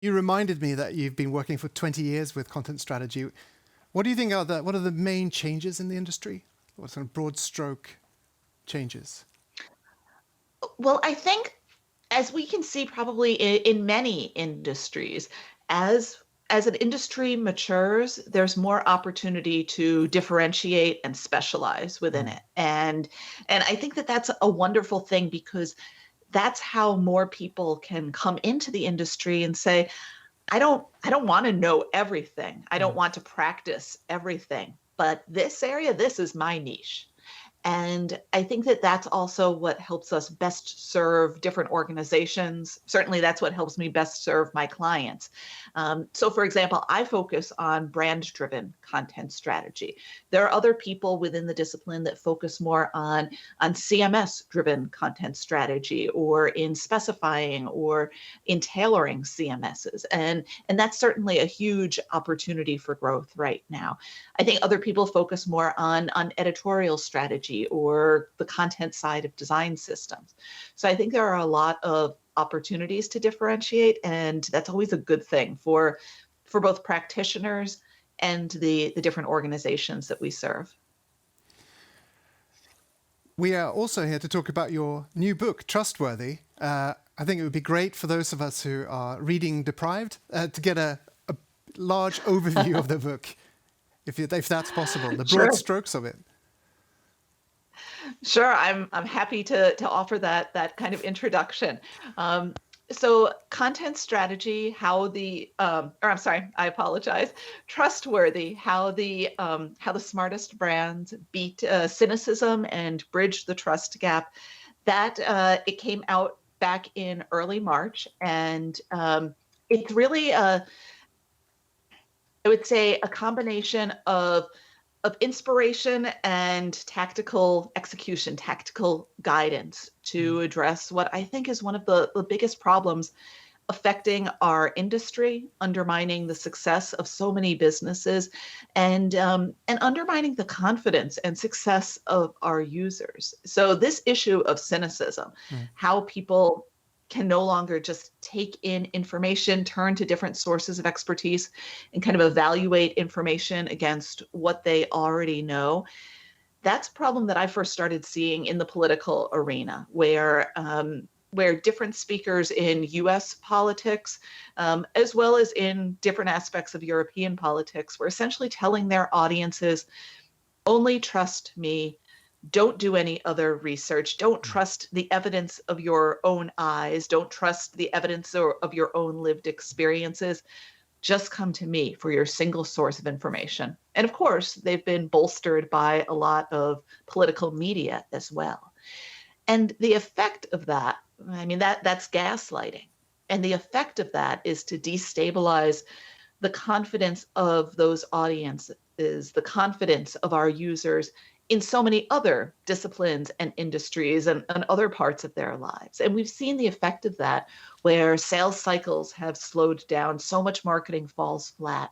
You reminded me that you've been working for 20 years with content strategy. What do you think what are the main changes in the industry? What sort of broad stroke changes? Well, I think as we can see probably in many industries, as as an industry matures, there's more opportunity to differentiate and specialize within Mm. it. And I think that that's a wonderful thing because that's how more people can come into the industry and say, I don't want to know everything. I don't Mm. want to practice everything, but this area, this is my niche. And I think that that's also what helps us best serve different organizations. Certainly, that's what helps me best serve my clients. So, for example, I focus on brand driven content strategy. There are other people within the discipline that focus more on CMS driven content strategy or in specifying or in tailoring CMSs. And that's certainly a huge opportunity for growth right now. I think other people focus more on editorial strategy or the content side of design systems. So I think there are a lot of opportunities to differentiate, and that's always a good thing for both practitioners and the different organizations that we serve. We are also here to talk about your new book, Trustworthy. I think it would be great for those of us who are reading deprived to get a large overview of the book, if that's possible, the broad Sure. strokes of it. Sure, I'm happy to offer that kind of introduction. So content strategy, how the or I'm sorry, I apologize. Trustworthy, how the smartest brands beat cynicism and bridge the trust gap. That it came out back in early March, and it's really I would say a combination of inspiration and tactical execution, tactical guidance Mm. to address what I think is one of the biggest problems affecting our industry, undermining the success of so many businesses, and undermining the confidence and success of our users. So this issue of cynicism, Mm. how people can no longer just take in information, turn to different sources of expertise, and kind of evaluate information against what they already know. That's a problem that I first started seeing in the political arena, where different speakers in U.S. politics, as well as in different aspects of European politics, were essentially telling their audiences, "Only trust me. Don't do any other research. Don't Mm. trust the evidence of your own eyes. Don't trust the evidence of your own lived experiences. Just come to me for your single source of information." And of course, they've been bolstered by a lot of political media as well. And the effect of that, I mean, that's gaslighting. And the effect of that is to destabilize the confidence of those audiences, the confidence of our users in so many other disciplines and industries and other parts of their lives. And we've seen the effect of that where sales cycles have slowed down, so much marketing falls flat.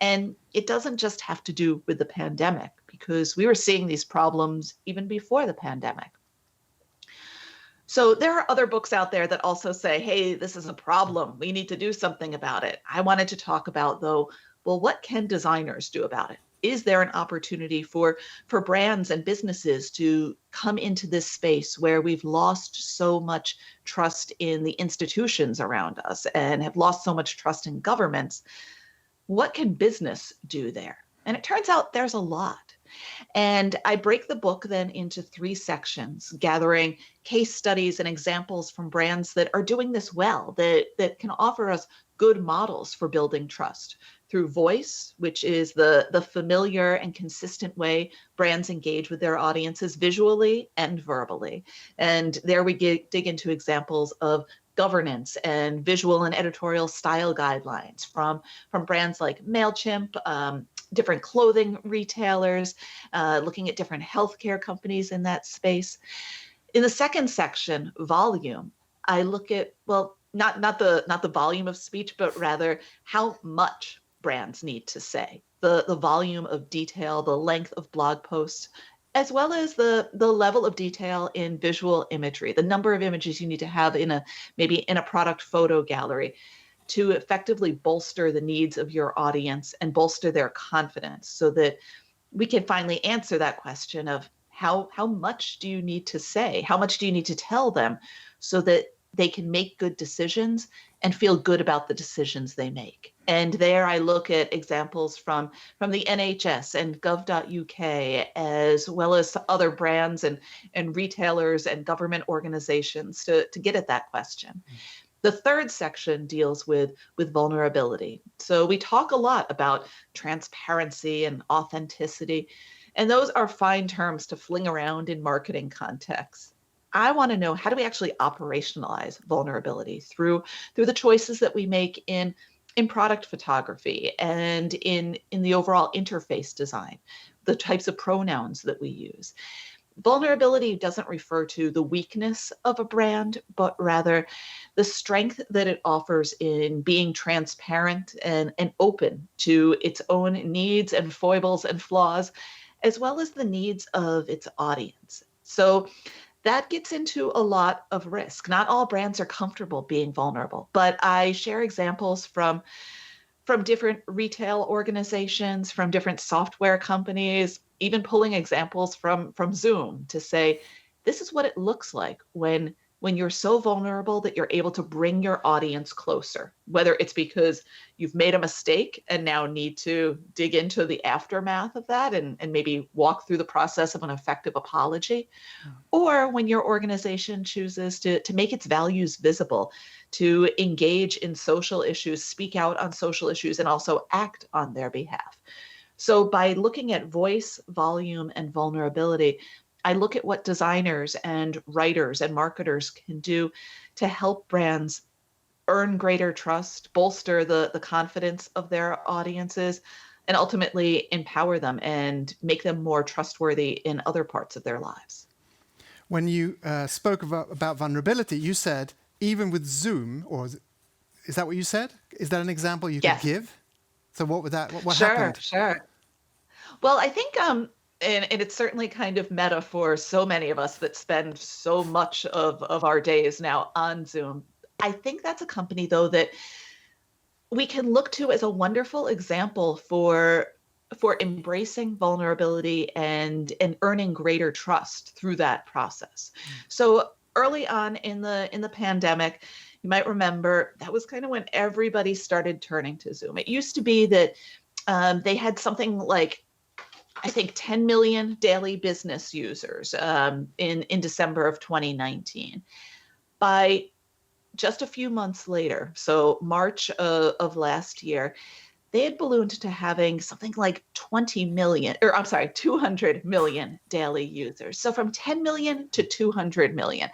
And it doesn't just have to do with the pandemic, because we were seeing these problems even before the pandemic. So there are other books out there that also say, hey, this is a problem. We need to do something about it. I wanted to talk about, though, well, what can designers do about it? Is there an opportunity for brands and businesses to come into this space where we've lost so much trust in the institutions around us and have lost so much trust in governments? What can business do there? And it turns out there's a lot. And I break the book then into three sections, gathering case studies and examples from brands that are doing this well, that can offer us good models for building trust through voice, which is the familiar and consistent way brands engage with their audiences visually and verbally. And there we dig into examples of governance and visual and editorial style guidelines from brands like MailChimp, different clothing retailers, looking at different healthcare companies in that space. In the second section, volume, I look at, well, not the volume of speech, but rather how much brands need to say, the volume of detail, the length of blog posts, as well as the level of detail in visual imagery, the number of images you need to have in a maybe in a product photo gallery. to effectively bolster the needs of your audience and bolster their confidence so that we can finally answer that question of how much do you need to say? How much do you need to tell them so that they can make good decisions and feel good about the decisions they make? And there I look at examples from the NHS and gov.uk, as well as other brands and retailers and government organizations to get at that question. The third section deals with vulnerability. So we talk a lot about transparency and authenticity, and those are fine terms to fling around in marketing contexts. I want to know, how do we actually operationalize vulnerability through the choices that we make in product photography and in the overall interface design, the types of pronouns that we use. Vulnerability doesn't refer to the weakness of a brand, but rather the strength that it offers in being transparent and open to its own needs and foibles and flaws, as well as the needs of its audience. So that gets into a lot of risk. Not all brands are comfortable being vulnerable, but I share examples from different retail organizations, from different software companies, even pulling examples from Zoom to say, this is what it looks like when you're so vulnerable that you're able to bring your audience closer, whether it's because you've made a mistake and now need to dig into the aftermath of that and maybe walk through the process of an effective apology, or when your organization chooses to make its values visible, to engage in social issues, speak out on social issues, and also act on their behalf. So by looking at voice, volume, and vulnerability, I look at what designers and writers and marketers can do to help brands earn greater trust, bolster the confidence of their audiences, and ultimately empower them and make them more trustworthy in other parts of their lives. When you spoke about vulnerability, you said even with Zoom, or is that what you said? Is that an example you could give? So what would that? What happened? Sure. Well, I think, and it's certainly kind of meta for so many of us that spend so much of our days now on Zoom. I think that's a company, though, that we can look to as a wonderful example for embracing vulnerability and earning greater trust through that process. So early on in the pandemic, you might remember that was kind of when everybody started turning to Zoom. It used to be that they had something like, I think, 10 million daily business users in December of 2019. By just a few months later, so March of last year, they had ballooned to having something like 200 million daily users. So from 10 million to 200 million.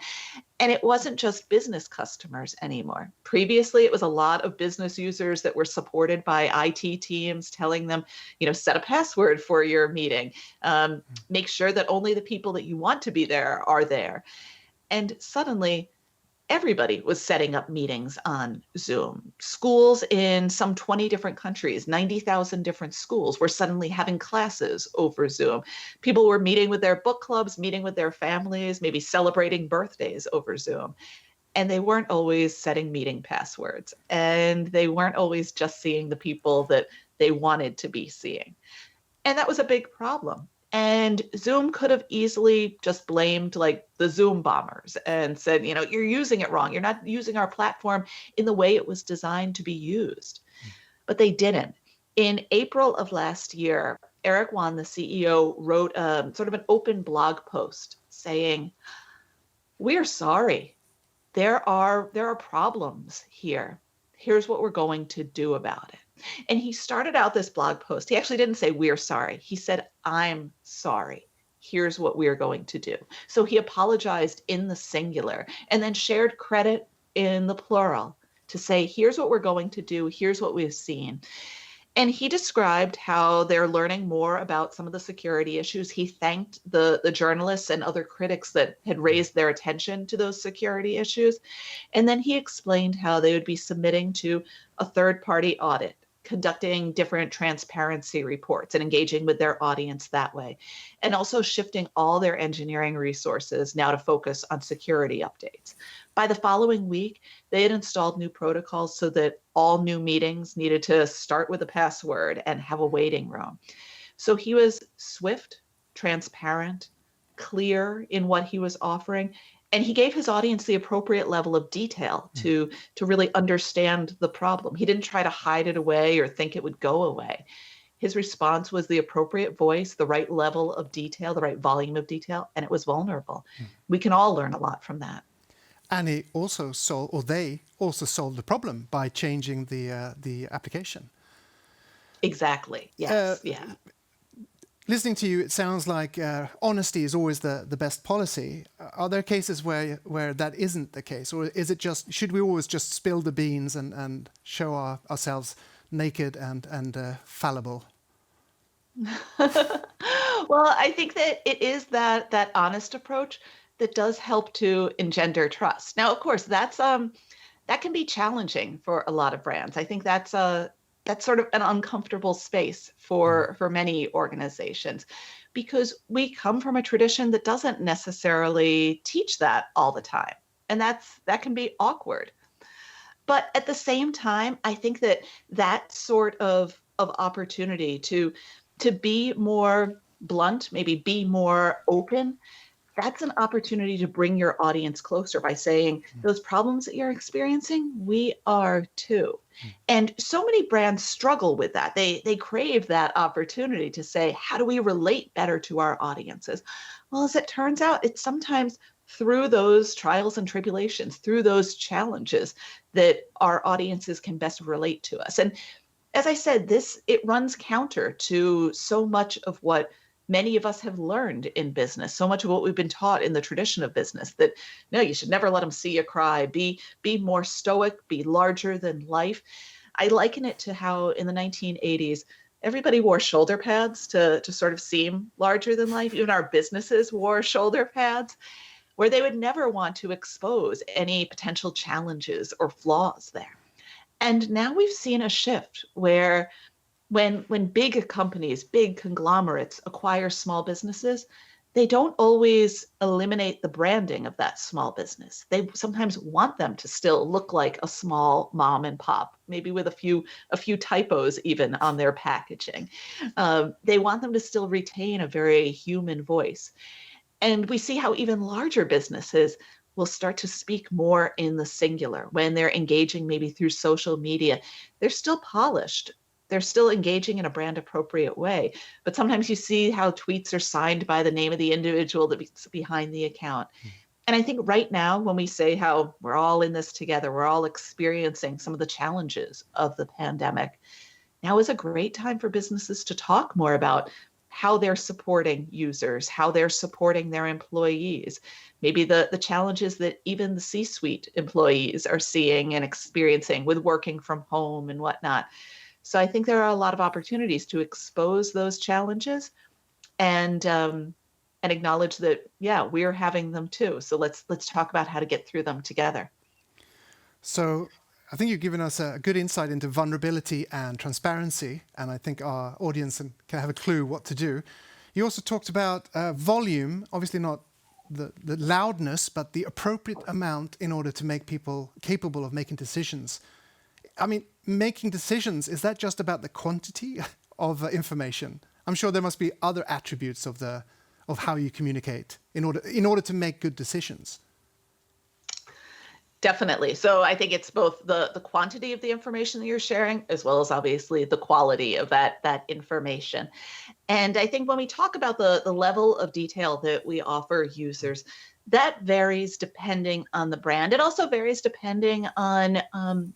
And it wasn't just business customers anymore. Previously, it was a lot of business users that were supported by IT teams telling them, set a password for your meeting, make sure that only the people that you want to be there are there. And suddenly, everybody was setting up meetings on Zoom. Schools in some 20 different countries, 90,000 different schools were suddenly having classes over Zoom. People were meeting with their book clubs, meeting with their families, maybe celebrating birthdays over Zoom. And they weren't always setting meeting passwords. And they weren't always just seeing the people that they wanted to be seeing. And that was a big problem. And Zoom could have easily just blamed like the Zoom bombers and said, you're using it wrong. You're not using our platform in the way it was designed to be used. But they didn't. In April of last year, Eric Yuan, the CEO, wrote sort of an open blog post saying, "We're sorry. There are problems here. Here's what we're going to do about it." And he started out this blog post. He actually didn't say, "We're sorry." He said, "I'm sorry. Here's what we're going to do." So he apologized in the singular and then shared credit in the plural to say, here's what we're going to do. Here's what we've seen. And he described how they're learning more about some of the security issues. He thanked the journalists and other critics that had raised their attention to those security issues. And then he explained how they would be submitting to a third-party audit conducting different transparency reports and engaging with their audience that way, and also shifting all their engineering resources now to focus on security updates. By the following week, they had installed new protocols so that all new meetings needed to start with a password and have a waiting room. So he was swift, transparent, clear in what he was offering, and he gave his audience the appropriate level of detail to really understand the problem. He didn't try to hide it away or think it would go away. His response was the appropriate voice, the right level of detail, the right volume of detail, and it was vulnerable. We can all learn a lot from that. And he also solved, or they also solved the problem by changing the application. Exactly. Yes. Listening to you, it sounds like honesty is always the best policy. Are there cases where that isn't the case? Or is it just, should we always just spill the beans and show ourselves naked and fallible? Well, I think that it is that honest approach that does help to engender trust. Now, of course, that can be challenging for a lot of brands. I think that's sort of an uncomfortable space for many organizations, because we come from a tradition that doesn't necessarily teach that all the time. And that can be awkward. But at the same time, I think that sort of opportunity to be more blunt, maybe be more open, that's an opportunity to bring your audience closer by saying, those problems that you're experiencing, we are too. And so many brands struggle with that. They crave that opportunity to say, how do we relate better to our audiences? Well, as it turns out, it's sometimes through those trials and tribulations, through those challenges, that our audiences can best relate to us. And as I said, it runs counter to so much of what many of us have learned in business, so much of what we've been taught in the tradition of business, that no, you should never let them see you cry, be more stoic, be larger than life. I liken it to how in the 1980s, everybody wore shoulder pads to sort of seem larger than life. Even our businesses wore shoulder pads, where they would never want to expose any potential challenges or flaws there. And now we've seen a shift where when big companies, big conglomerates acquire small businesses, they don't always eliminate the branding of that small business. They sometimes want them to still look like a small mom and pop, maybe with a few typos even on their packaging. They want them to still retain a very human voice. And we see how even larger businesses will start to speak more in the singular when they're engaging maybe through social media. They're still polished. They're still engaging in a brand appropriate way. But sometimes you see how tweets are signed by the name of the individual that's behind the account. And I think right now, when we say how we're all in this together, we're all experiencing some of the challenges of the pandemic, now is a great time for businesses to talk more about how they're supporting users, how they're supporting their employees, maybe the challenges that even the C-suite employees are seeing and experiencing with working from home and whatnot. So I think there are a lot of opportunities to expose those challenges and acknowledge that, yeah, we're having them too. So let's talk about how to get through them together. So I think you've given us a good insight into vulnerability and transparency, and I think our audience can have a clue what to do. You also talked about volume, obviously not the loudness, but the appropriate amount in order to make people capable of making decisions. I mean, making decisions, is that just about the quantity of information? I'm sure there must be other attributes of how you communicate in order to make good decisions. Definitely. So I think it's both the quantity of the information that you're sharing, as well as obviously the quality of that information. And I think when we talk about the level of detail that we offer users, that varies depending on the brand. It also varies depending on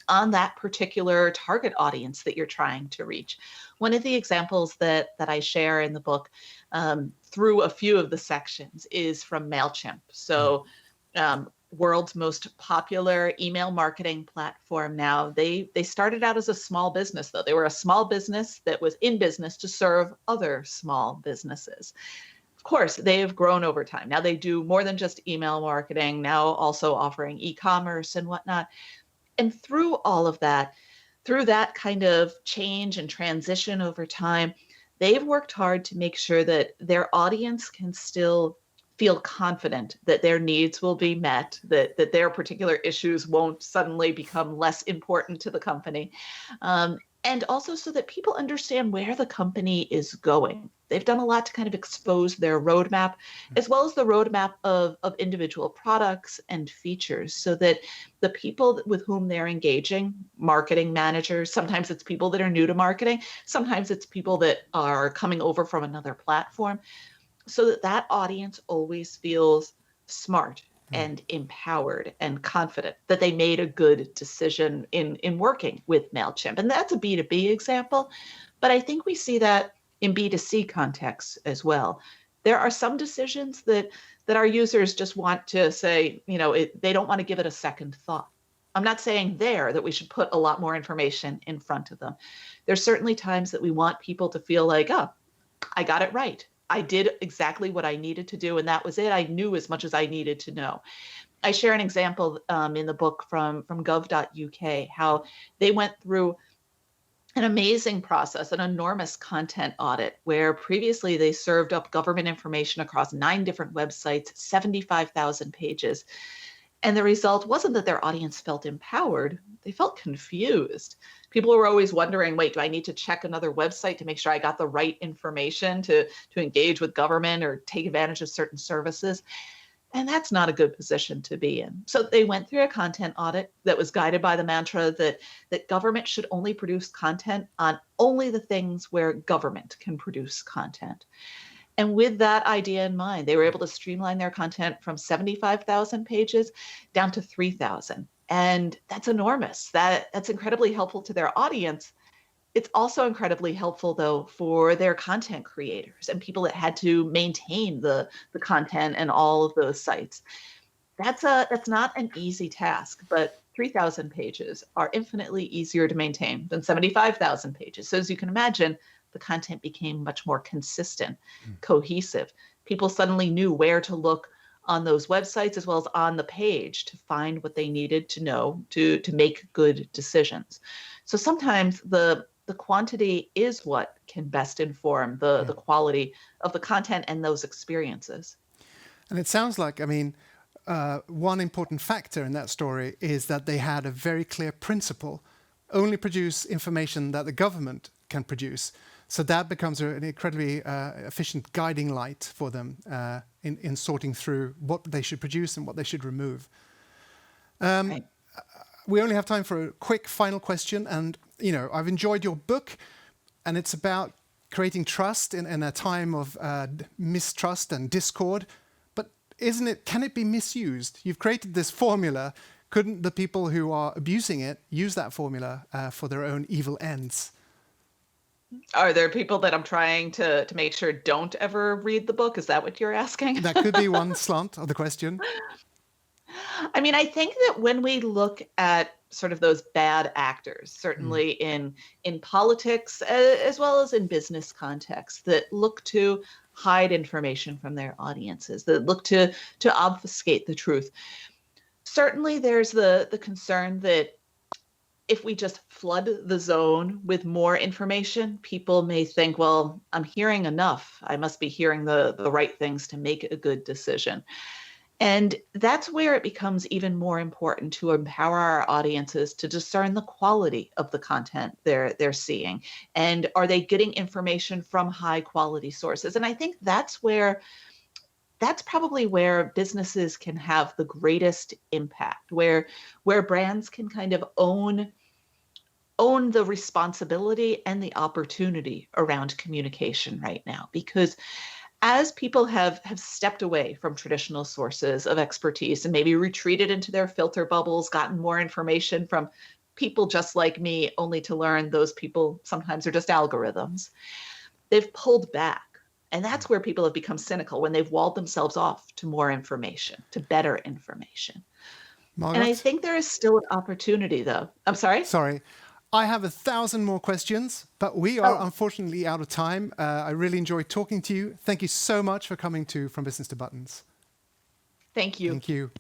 that particular target audience that you're trying to reach. One of the examples that I share in the book through a few of the sections is from MailChimp. So world's most popular email marketing platform now. They started out as a small business, though. They were a small business that was in business to serve other small businesses. Of course, they have grown over time. Now they do more than just email marketing, now also offering e-commerce and whatnot. And through all of that, through that kind of change and transition over time, they've worked hard to make sure that their audience can still feel confident that their needs will be met, that their particular issues won't suddenly become less important to the company. And also so that people understand where the company is going. They've done a lot to kind of expose their roadmap, as well as the roadmap of individual products and features, so that the people with whom they're engaging, marketing managers, sometimes it's people that are new to marketing, sometimes it's people that are coming over from another platform, so that that audience always feels smart and empowered and confident that they made a good decision in working with MailChimp. And that's a B2B example, but I think we see that in B2C contexts as well. There are some decisions that our users just want to say, they don't want to give it a second thought. I'm not saying there that we should put a lot more information in front of them. There's certainly times that we want people to feel like, oh, I got it right. I did exactly what I needed to do, and that was it. I knew as much as I needed to know. I share an example in the book from gov.uk, how they went through an amazing process, an enormous content audit, where previously they served up government information across 9 different websites, 75,000 pages. And the result wasn't that their audience felt empowered, they felt confused. People were always wondering, wait, do I need to check another website to make sure I got the right information to engage with government or take advantage of certain services? And that's not a good position to be in. So they went through a content audit that was guided by the mantra that government should only produce content on only the things where government can produce content. And with that idea in mind, they were able to streamline their content from 75,000 pages down to 3,000. And that's enormous. That's incredibly helpful to their audience. It's also incredibly helpful, though, for their content creators and people that had to maintain the content and all of those sites. That's not an easy task, but 3,000 pages are infinitely easier to maintain than 75,000 pages. So as you can imagine, the content became much more consistent, cohesive. People suddenly knew where to look on those websites as well as on the page to find what they needed to know to make good decisions. So sometimes the quantity is what can best inform the quality of the content and those experiences. And it sounds like, one important factor in that story is that they had a very clear principle: only produce information that the government can produce. So that becomes an incredibly efficient guiding light for them in sorting through what they should produce and what they should remove. Right. We only have time for a quick final question. And, I've enjoyed your book, and it's about creating trust in a time of mistrust and discord. But can it be misused? You've created this formula. Couldn't the people who are abusing it use that formula for their own evil ends? Are there people that I'm trying to make sure don't ever read the book? Is that what you're asking? That could be one slant of the question. I think that when we look at sort of those bad actors, certainly in politics as well as in business contexts, that look to hide information from their audiences, that look to obfuscate the truth, certainly there's the concern that if we just flood the zone with more information, people may think, well, I'm hearing enough. I must be hearing the right things to make a good decision. And that's where it becomes even more important to empower our audiences to discern the quality of the content they're seeing. And are they getting information from high quality sources? And I think that's probably where businesses can have the greatest impact, where brands can kind of own the responsibility and the opportunity around communication right now. Because as people have stepped away from traditional sources of expertise and maybe retreated into their filter bubbles, gotten more information from people just like me, only to learn those people sometimes are just algorithms, they've pulled back. And that's where people have become cynical, when they've walled themselves off to more information, to better information. Margot? And I think there is still an opportunity, though. I'm sorry? Sorry. I have 1,000 more questions, but we are unfortunately out of time. I really enjoyed talking to you. Thank you so much for coming to From Business to Buttons. Thank you. Thank you.